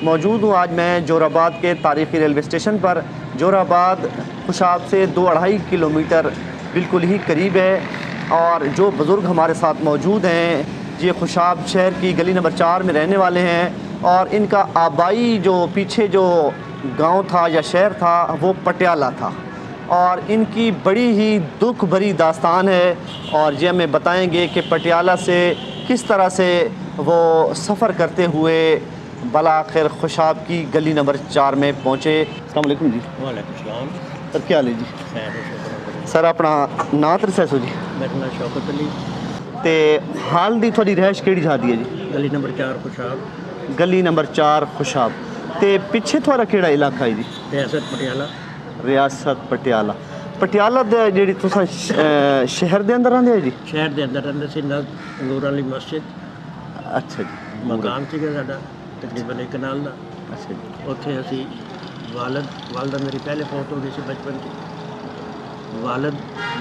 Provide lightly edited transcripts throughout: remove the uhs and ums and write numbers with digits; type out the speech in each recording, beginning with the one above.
موجود ہوں آج میں جور آباد کے تاریخی ریلوے اسٹیشن پر۔ جور آباد خوشاب سے 2-2.5 کلومیٹر بالکل ہی قریب ہے، اور جو بزرگ ہمارے ساتھ موجود ہیں یہ خوشاب شہر کی گلی نمبر 4 میں رہنے والے ہیں، اور ان کا آبائی جو پیچھے جو گاؤں تھا یا شہر تھا وہ پٹیالہ تھا، اور ان کی بڑی ہی دکھ بھری داستان ہے، اور یہ ہمیں بتائیں گے کہ پٹیالہ سے کس طرح سے وہ سفر کرتے ہوئے بالآخر خوشاب کی گلی نمبر 4 میں پہنچے۔ السلام علیکم جی۔ وعلیکم السلام۔ سر کیا حال ہے جی؟ خیر شکر۔ سر اپنا ਨਾਂ ਤੇ ਦੱਸੋ ਜੀ। ਮੇਰਾ ਨਾਮ ਸ਼ੌਕਤ ਅਲੀ, ਤੇ ਹਾਲ ਦੀ ਤੁਹਾਡੀ ਰਿਹਾਇਸ਼ ਕਿਹੜੀ ਜਗ੍ਹਾ ਦੀ ਹੈ ਜੀ? ਗਲੀ ਨੰਬਰ 4 ਖੁਸ਼ਾਬ। ਗਲੀ ਨੰਬਰ 4 ਖੁਸ਼ਾਬ। ਤੇ ਪਿੱਛੇ ਤੁਹਾਡਾ ਕਿਹੜਾ ਇਲਾਕਾ ਹੈ ਜੀ? ਰਿਆਸਤ ਪਟਿਆਲਾ। ਰਿਆਸਤ ਪਟਿਆਲਾ। ਪਟਿਆਲਾ ਦੇ ਜਿਹੜੀ ਤੁਸੀਂ ਸ਼ਹਿਰ ਦੇ ਅੰਦਰ ਰਹਿੰਦੇ ਹੋ ਜੀ? ਸ਼ਹਿਰ ਦੇ ਅੰਦਰ ਰਹਿੰਦੇ ਸੀ, ਨਾਲ ਨੂਰ ਵਾਲੀ ਮਸਜਿਦ ਅੱਛਾ ਜੀ। ਮਕਾਨ ਸੀਗਾ ਸਾਡਾ ਤਕਰੀਬਨ 1 ਕਨਾਲ ਦਾ। ਅੱਛਾ ਜੀ। ਉੱਥੇ ਅਸੀਂ ਵਾਲਦਾ ਮੇਰੀ ਪਹਿਲੇ ਫੌਤ ਹੋ ਗਈ ਸੀ ਬਚਪਨ 'ਚ। ਵਾਲਦ,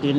3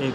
1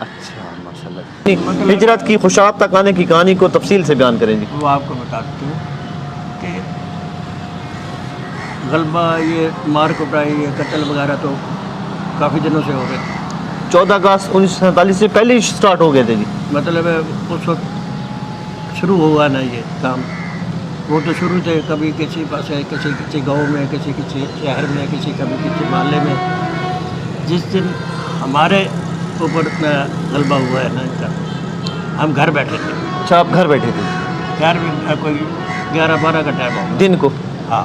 اچھا ماشاء اللہ۔ ہجرت کی خوشاب تک آنے کی کہانی کو تفصیل سے بیان کریں جی۔ وہ آپ کو بتاتی ہوں کہ غلبہ یہ مار کٹائی یہ قتل وغیرہ تو کافی دنوں سے ہو گئے تھے۔ 14 اگست 1947 سے پہلے ہی سٹارٹ ہو گئے تھے جی؟ مطلب ہے اس وقت شروع ہوا نا یہ کام، وہ تو شروع سے کبھی کسی پاس ہے، کسی گاؤں میں، کسی شہر میں، کسی محلے میں۔ جس دن ہمارے اوپر غلبہ ہوا ہے نا ان کا، ہم گھر بیٹھے تھے۔ اچھا آپ گھر بیٹھے تھے؟ گھر میں کوئی 11-12 کا ٹائم ہوگا دن کو؟ ہاں۔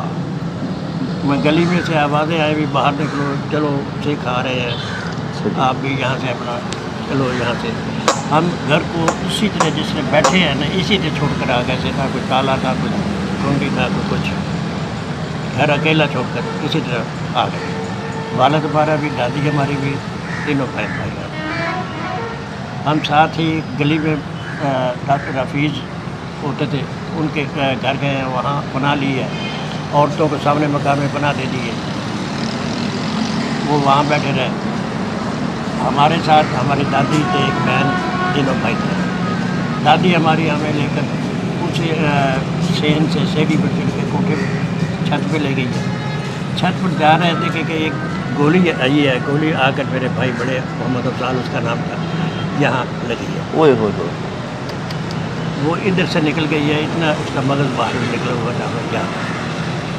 میں گلی میں سے آوازیں آئیں بھی باہر نکلو، چلو سکھ آ رہے ہیں، آپ بھی یہاں سے اپنا چلو یہاں سے۔ ہم گھر کو اسی طرح جس میں بیٹھے ہیں نا اسی طرح چھوڑ کر آ گئے تھے، نہ کوئی تالا تھا، کوئی کنڈی تھا، کوئی کچھ، گھر اکیلا چھوڑ کر اسی طرح آ گئے۔ والد ہمارا بھی، دادی ہماری بھی، تینوں بہن بھائی ہیں۔ ہم ساتھ ہی گلی میں ڈاکٹر حفیظ ہوتے تھے، ان کے گھر گئے ہیں، وہاں پناہ لی ہے، عورتوں کو سامنے مکان میں پناہ دے دی ہے، وہ وہاں بیٹھے رہے۔ ہمارے ساتھ ہماری دادی تھے، 1 بہن، تینوں بھائی تھے۔ دادی ہماری ہمیں لے کر کچھ سین سے سیڑھی پر چڑھ کے کوٹھے چھت پہ لے گئی ہے۔ چھت پر جا رہے تھے کہ ایک گولی آئی ہے، گولی آ کر میرے بھائی بڑے محمد افضال اس کا نام تھا، یہاں لگی ہے۔ اوئے ہوئے ہوئے۔ وہ ادھر سے نکل گئی ہے، اتنا اس کا مغز باہر نکلا ہوا تھا، ہمیں کیا۔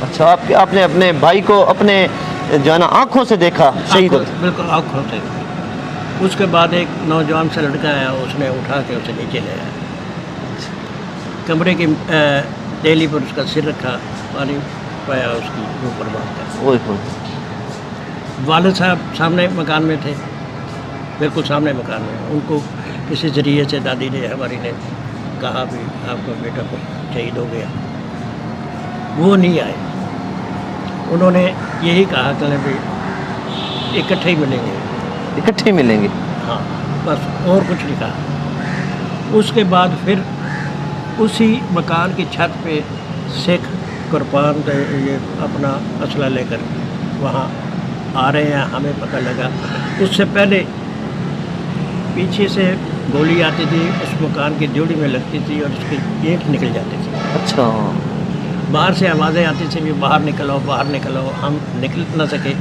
اچھا آپ نے اپنے بھائی کو اپنے جو ہے نا آنکھوں سے دیکھا شہید ہوتے؟ بالکل آنکھوں سے۔ اس کے بعد ایک نوجوان سے لڑکا آیا، اس نے اٹھا کے اسے نیچے لے آیا، کمرے کی تیلی پر اس کا سر رکھا، پانی پایا اس کی روح پر بات کر۔ اوئے ہوئے۔ والد صاحب سامنے مکان میں تھے، بالکل سامنے مکان میں۔ ان کو کسی ذریعے سے دادی نے ہماری نے کہا بھی آپ کا بیٹا کو شہید ہو گیا، وہ نہیں آئے۔ انہوں نے یہی کہا کہ بھی اکٹھے ہی ملیں گے، اکٹھے ملیں گے، ہاں بس، اور کچھ نہیں کہا۔ اس کے بعد پھر اسی مکان کی چھت پہ سکھ قربان یہ اپنا اسلحہ لے کر وہاں آ رہے ہیں، ہمیں پتہ لگا۔ اس سے پہلے پیچھے سے گولی آتی تھی، اس مکان کی ڈیوڑی میں لگتی تھی اور اس کی اینٹ نکل جاتی تھی۔ اچھا۔ باہر سے آوازیں آتی تھیں بھی باہر نکلو، باہر نکلو۔ ہم نکل نہ سکے،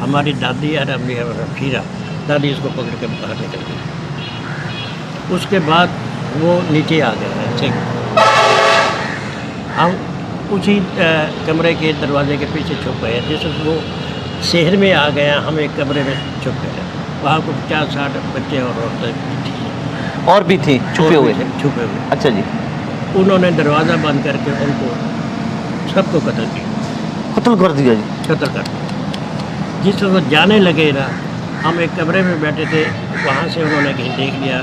ہماری دادی اور امی پھیرا، دادی اس کو پکڑ کے باہر نکل گئی۔ اس کے بعد وہ نیچے آ گئے ہیں سکھ۔ ہم اسی کمرے کے دروازے کے پیچھے چھپ گئے، جس وقت وہ شہر میں آ گیا، ہم ایک کمرے میں چھپ گئے۔ وہاں کو 50-60 بچے اور عورتیں تھیں، اور بھی تھیں چھپے ہوئے؟ چھپے ہوئے۔ اچھا جی۔ انہوں نے دروازہ بند کر کے ان کو سب کو قتل کیا۔ قتل کر دیا جی؟ قتل کر دیا۔ جس وقت جانے لگے نا، ہم ایک کمرے میں بیٹھے تھے، وہاں سے انہوں نے کہیں دیکھ لیا،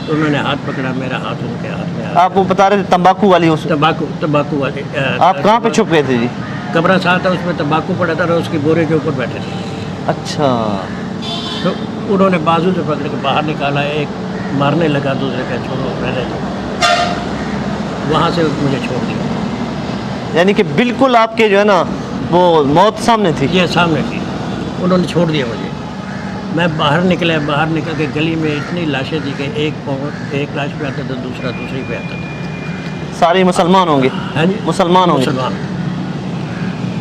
انہوں نے ہاتھ پکڑا، میرا ہاتھ ان کے ہاتھ میں آیا۔ آپ وہ بتا رہے تھے تمباکو والی؟ اس تمباکو والے۔ آپ کہاں پہ چھپ گئے تھے جی؟ کمرہ ساتھ تھا، اس میں تمباکو پڑا تھا، اور اس کی بورے کے اوپر بیٹھے تھے۔ اچھا۔ تو انہوں نے بازو سے پکڑ کے باہر نکالا، ایک مارنے لگا، دوسرے کا چھوڑو رہنے دو، وہاں سے مجھے چھوڑ دیا۔ یعنی کہ بالکل آپ کے جو ہے نا وہ موت سامنے تھی؟ یہ سامنے تھی، انہوں نے چھوڑ دیا مجھے۔ میں باہر نکلا، باہر نکل کے گلی میں اتنی لاشیں تھی کہ ایک لاش پہ آتا تھا، دوسری پہ آتا تھا۔ سارے مسلمان ہوں گے؟ ہاں جی مسلمان ہوں گے. مسلمان.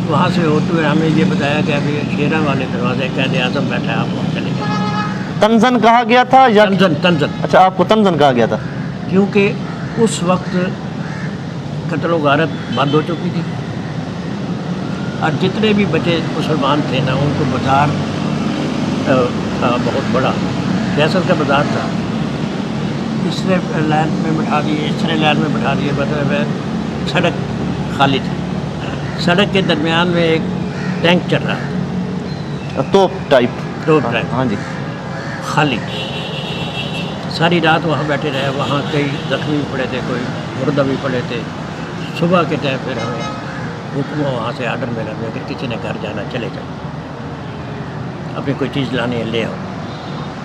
وہاں سے ہوتے ہوئے ہمیں یہ بتایا کہ ابھی شیراں والے دروازے قائد اعظم بیٹھا ہے، آپ وہاں چلے جائیں. تنزن کہا گیا تھا یا تنزن اچھا آپ کو تنزن کہا گیا تھا؟ کیونکہ اس وقت قتل و غارت بند ہو چکی تھی، اور جتنے بھی بچے مسلمان تھے نا ان کو بازار تھا بہت بڑا، فیصل کا بازار تھا، اس نے لائن میں بٹھا دیے، اس نے لائن میں بٹھا دیے، مطلب سڑک خالی تھی، سڑک کے درمیان میں ایک ٹینک چل رہا تھا، توپ ٹائپ. ٹوپ ٹائپ ہاں جی. خالی. ساری رات وہاں بیٹھے رہے، وہاں کئی زخمی بھی پڑے تھے، کوئی مردہ بھی پڑے تھے. صبح کے ٹائم پھر ہمیں حکم وہاں سے آرڈر ملا کہ اگر کسی نے گھر جانا چلے جائیں، اپنی کوئی چیز لانی ہے لے آؤ.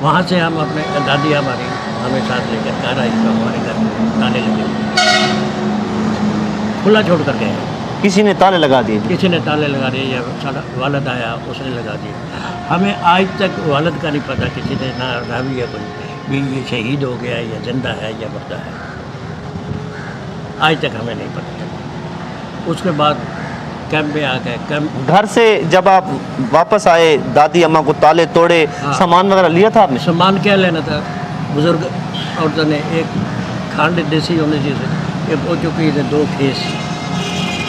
وہاں سے ہم اپنے دادی ہماری ہمیں ساتھ لے کر گھر آئی، تو ہمارے گھر تالے لگے کھلا چھوڑ کر گئے. کسی نے تالے لگا دیے؟ کسی نے تالے لگا دیے، یا سارا والد آیا اس نے لگا دیے. ہمیں آج تک والد کا نہیں پتہ کسی نے نہ راوی ہے کوئی بھی یہ شہید ہو گیا یا زندہ ہے یا مردہ ہے، آج تک ہمیں نہیں پتہ چلا. اس کے بعد کیمپ میں آ گئے. کیمپ گھر سے جب آپ واپس آئے دادی اماں کو تالے توڑے، ہاں. سامان وغیرہ لیا تھا آپ نے؟ سامان کیا لینا تھا؟ بزرگ عورتوں نے ایک کھانڈ دیسی ہونے چاہیے، ایک ہو چکی تھے 2 کھیس،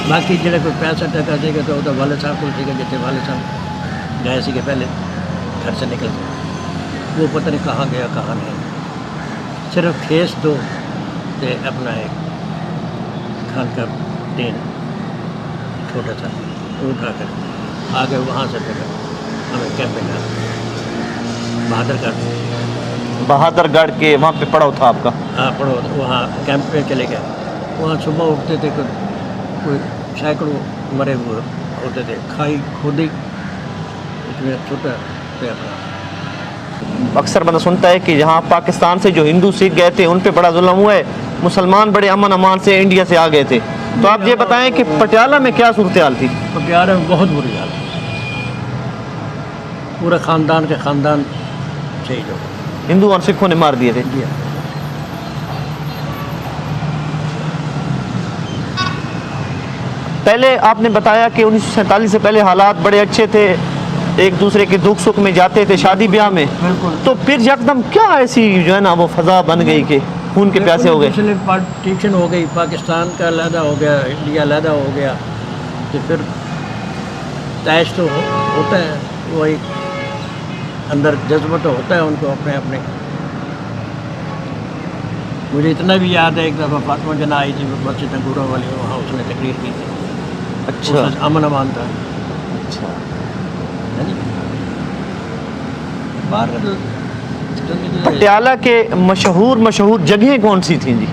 باقی جڑے کوئی پیسہ ٹکا سے گئے تو وہ والد صاحب کو سی جتنے والد صاحب گئے سی پہلے گھر سے نکل گئے، وہ پتہ نہیں کہاں گیا کہاں نہیں. صرف کھیس 2 تے اپنا ایک کھان کا ٹین چھوٹا سا وہ اٹھا کر آگے. وہاں سے پھر ہمیں کیمپ میں بہادر گڑھ کے وہاں پہ پڑاؤ تھا آپ کا؟ ہاں پڑھو، وہاں کیمپ میں چلے گئے. وہاں صبح اٹھتے تھے کوئی سینکڑوں مرے ہوئے ہوتے تھے، کھائی کھودی اس میں چھوٹا پہ اپنا. اکثر بندہ سنتا ہے کہ جہاں پاکستان سے جو ہندو سکھ گئے تھے ان پہ بڑا ظلم ہوا ہے، مسلمان بڑے امن امان سے انڈیا سے آ گئے تھے. تو آپ یہ بتائیں کہ پٹیالہ میں کیا صورتحال تھی؟ پٹیالہ میں بہت بری حالت، پورا خاندان کے خاندان شہید ہو گئے، ہندو اور سکھوں نے مار دیے تھے. پہلے آپ نے بتایا کہ 1947 سے پہلے حالات بڑے اچھے تھے، ایک دوسرے کے دکھ سکھ میں جاتے تھے، شادی بیاہ میں. بالکل. تو پھر یکدم کیا ایسی جو ہے نا وہ فضا بن گئی کہ خون کے پیاسے ہو گئے؟ پارٹیشن ہو گئی، پاکستان کا علیحدہ ہو گیا، انڈیا علیحدہ ہو گیا، تو پھر تیش تو ہوتا ہے، وہ ایک اندر جذبہ تو ہوتا ہے ان کو اپنے اپنے. مجھے اتنا بھی یاد ہے ایک دفعہ فاطمہ جنا آئی تھی مسجد انگورہ والی، وہاں اس نے تقریر کی تھی. اچھا امن امان تھا. اچھا. پٹیالہ کے مشہور جگہیں کون سی تھیں جی؟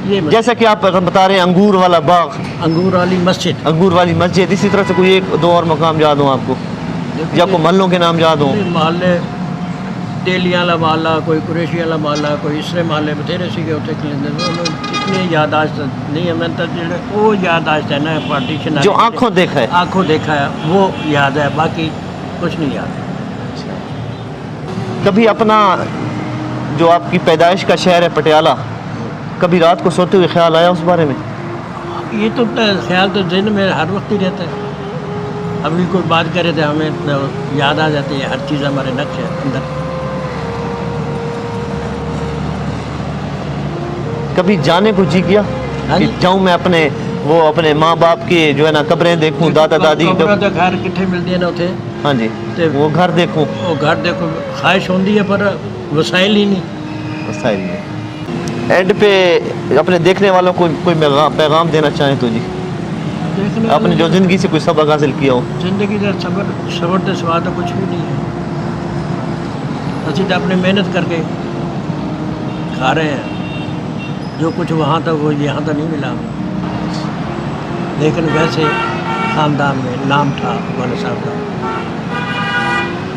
یہ جیسا کہ آپ بتا رہے ہیں انگور والا باغ، انگور والی مسجد، انگور والی مسجد، اسی طرح سے کوئی 1-2 اور مقام یاد ہوں آپ کو، یا کوئی محلوں کے نام یاد ہوں؟ محلے تیلیاں والا محلہ، کوئی قریشی والا محلہ، کوئی اسرے محلے بتھیرے سی ہوتے کلندر. اتنی یاداشت نہیں ہے میں تک، وہ یاداشت ہے نا پارٹیشن جو آنکھوں دیکھا ہے، آنکھوں دیکھا ہے وہ یاد ہے، باقی کچھ نہیں یاد ہے. کبھی اپنا جو آپ کی پیدائش کا شہر ہے پٹیالہ، کبھی رات کو سوتے ہوئے خیال آیا اس بارے میں؟ یہ تو خیال تو ذہن میں ہر وقت ہی رہتا ہے. ابھی کوئی بات کرے تو ہمیں یاد آ جاتی ہے ہر چیز، ہمارے نقش ہے اندر. کبھی جانے کو جی کیا کہ جاؤں میں اپنے ماں باپ کی جو ہے نا قبریں دیکھوں، دادا دادی قبریں تو گھر کتنے ملتی ہیں نا اتنے. ہاں جی، وہ گھر دیکھوں. وہ گھر دیکھو خواہش ہوتی ہے پر وسائل ہی نہیں. وسائل نہیں. اینڈ پہ اپنے دیکھنے والوں کو کوئی پیغام دینا چاہیں تو جی، آپ نے جو زندگی سے کوئی سبق حاصل کیا ہو؟ زندگی کا صبر کے سوا تو کچھ بھی نہیں ہے. اسی تو اپنے محنت کر کے کھا رہے ہیں، جو کچھ وہاں تھا وہ یہاں تو نہیں ملا، لیکن ویسے خاندان میں نام تھا والد صاحب کا.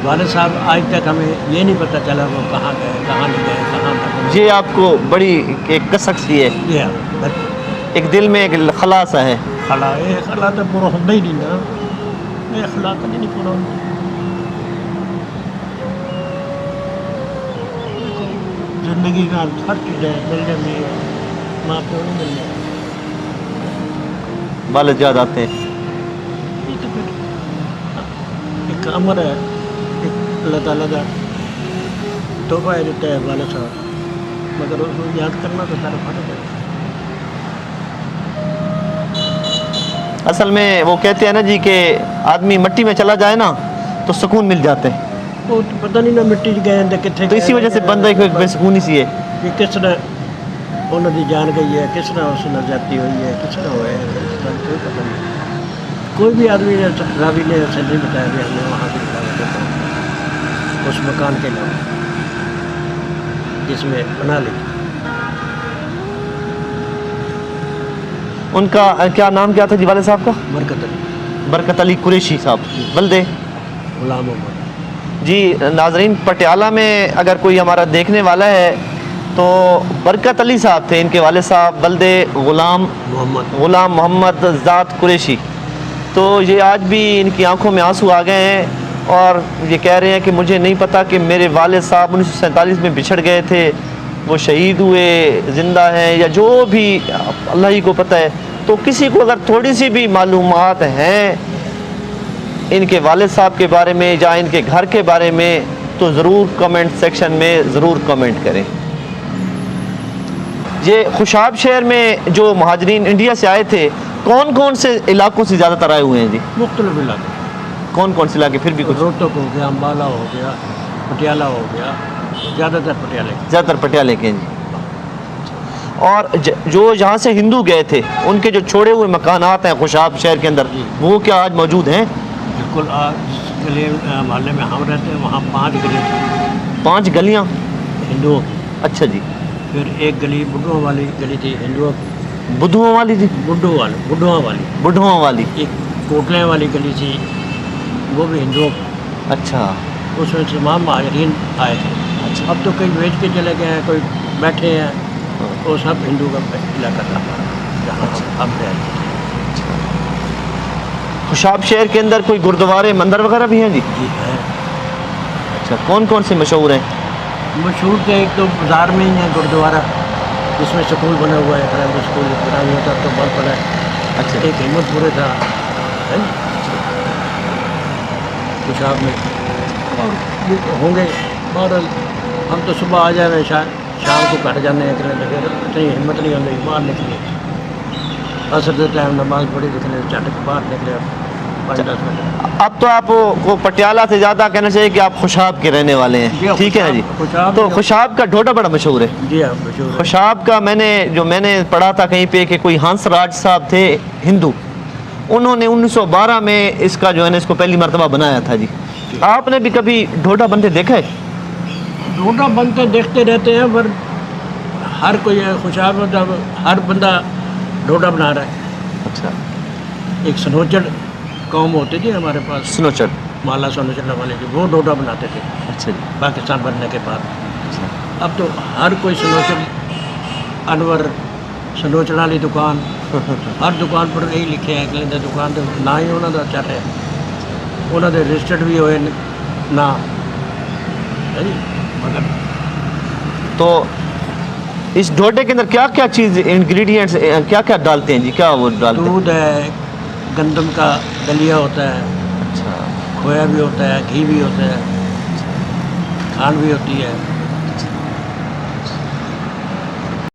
والد صاحب آج تک ہمیں یہ نہیں پتہ چلا وہ کہاں گئے، کہاں نہیں گئے، کہاں تک. یہ آپ کو بڑی ایک کسک سی ہے، ایک دل میں ایک خلا سا ہے. خلا تو پورا ہوتا ہی نہیں نا، یہ خلا تو نہیں پورا ہوتا. زندگی کا ہر چیز ہے، مل جاتی ہے، ماں پیو نہیں مل جائے. والد یاد آتے ہیں؟ یہ تو پھر ایک امر ہے، ایک اللہ تعالیٰ کا تحفہ دیتا ہے والد صاحب، مگر اس کو یاد کرنا تو سارا فرض ہے۔ اصل میں وہ کہتے ہیں نا جی کہ آدمی مٹی میں چلا جائے نا تو سکون مل جاتے ہیں، وہ تو پتہ نہیں نا مٹی گئے ہیں کتنے، تو اسی وجہ سے بندہ ایک بے سکونی سی ہے۔ کہ کس طرح انہوں کی جان گئی ہے، کس طرح اس نے زیادتی ہوئی ہے، کس طرح ہوا ہے، اس کا کوئی پتہ نہیں۔ کوئی بھی آدمی نے راوی نے ایسے نہیں بتایا کہ ہم نے وہاں کی تلاوت کرتا اس مکان کے نام جس میں بنا لی۔ ان کا کیا نام کیا تھا جی والد صاحب کا؟ برکت علی برکت علی قریشی صاحب بلدے غلام محمد۔ جی۔ ناظرین، پٹیالہ میں اگر کوئی ہمارا دیکھنے والا ہے تو برکت علی صاحب تھے ان کے والد صاحب، بلدے غلام محمد ذات قریشی۔ تو یہ آج بھی ان کی آنکھوں میں آنسو آ گئے ہیں اور یہ کہہ رہے ہیں کہ مجھے نہیں پتا کہ میرے والد صاحب 1947 میں بچھڑ گئے تھے، وہ شہید ہوئے، زندہ ہیں یا جو بھی اللہ ہی کو پتہ ہے۔ تو کسی کو اگر تھوڑی سی بھی معلومات ہیں ان کے والد صاحب کے بارے میں یا ان کے گھر کے بارے میں تو ضرور کمنٹ سیکشن میں ضرور کمنٹ کریں۔ یہ خوشاب شہر میں جو مہاجرین انڈیا سے آئے تھے کون کون سے علاقوں سے زیادہ تر آئے ہوئے ہیں جی؟ مختلف علاقے، کون کون سے علاقے؟ پھر بھی کچھ روہتک ہو گیا، امبالہ ہو گیا، پٹیالہ ہو گیا، زیادہ تر پٹیالہ۔ زیادہ تر پٹیالے کے ہیں جی۔ اور جو یہاں سے ہندو گئے تھے ان کے جو چھوڑے ہوئے مکانات ہیں خوشاب شہر کے اندر وہ کیا آج موجود ہیں؟ بالکل، آج جس گلی محلے میں ہم رہتے ہیں وہاں 5 گلی تھی 5 گلیاں؟ ہندوؤں کی، اچھا جی۔ پھر ایک گلی بڈھوں والی گلی تھی ہندوؤں کی، بدھواں والی جی؟ بڈھواں والی، بڈھواں والی۔ ایک کوٹلے والی گلی تھی وہ بھی ہندوؤں کی، اچھا اس میں تمام مہاجرین آئے تھے۔ اب تو کئی بیچ کے چلے گئے ہیں، کوئی بیٹھے ہیں، وہ سب ہندو کا علاقہ تھا جہاں ہم رہتے تھے۔ خوشاب شہر کے اندر کوئی گردوارے مندر وغیرہ بھی ہیں جی؟ جی ہیں۔ اچھا، کون کون سے مشہور ہیں؟ مشہور کے ایک تو بازار میں ہی ہے گردوارہ جس میں سکول بنا ہوا ہے، پرائمری اسکول بنا ہوا تھا تو بہت بڑا ہے۔ اچھا، ایک ہمت پورے تھا خوشاب میں، اور بھی ہوں گے۔ بہرحال ہم تو صبح آ جائیں شام کو گھر جانے ہیں، اتنی ہمت نہیں ہوتی باہر نکلے، عصر کے ٹائم نماز پڑھی نکلے، چٹ کے باہر نکلے 5-10 منٹ۔ اب تو آپ کو پٹیالہ سے زیادہ کہنا چاہیے کہ آپ خوشاب کے رہنے والے ہیں، ٹھیک ہے نا جی؟ تو خوشاب کا ڈھوڈا بڑا مشہور ہے۔ جی ہاں مشہور ہے۔ خوشاب کا میں نے پڑھا تھا کہیں پہ کہ کوئی ہنس راج صاحب تھے ہندو، انہوں نے 1912 میں اس کا جو ہے نا اس کو پہلی مرتبہ بنایا تھا جی۔ آپ نے بھی کبھی ڈھوڈا بنتے دیکھا ہے؟ ڈھوڈا بنتے دیکھتے رہتے ہیں، پر ہر کوئی خوشاب میں جب ہر بندہ ڈھوڈا بنا رہا ہے۔ اچھا، ایک سنوچڑ قوم ہوتی تھی ہمارے پاس، سنوچڑ، مالا سنوچڑ والے کی، وہ ڈھوڈا بناتے تھے اچھا جی۔ پاکستان بننے کے بعد۔ اب تو ہر کوئی سنوچڑ، انور سنوچڑ والی دکان، ہر دکان پر یہی لکھے ہیں کہ دکان تو نہ ہی انہوں کا چل رہا ہے، انہوں نے رجسٹرڈ بھی ہوئے نہ مگر۔ تو اس ڈھوڈے کے اندر کیا کیا چیز انگریڈینٹس کیا کیا ڈالتے ہیں جی؟ کیا وہ ڈالتے ہیں؟ دودھ ہے، گندم کا دلیا ہوتا ہے، اچھا، کھویا بھی ہوتا ہے، گھی بھی ہوتا ہے، کھانڈ بھی ہوتی ہے،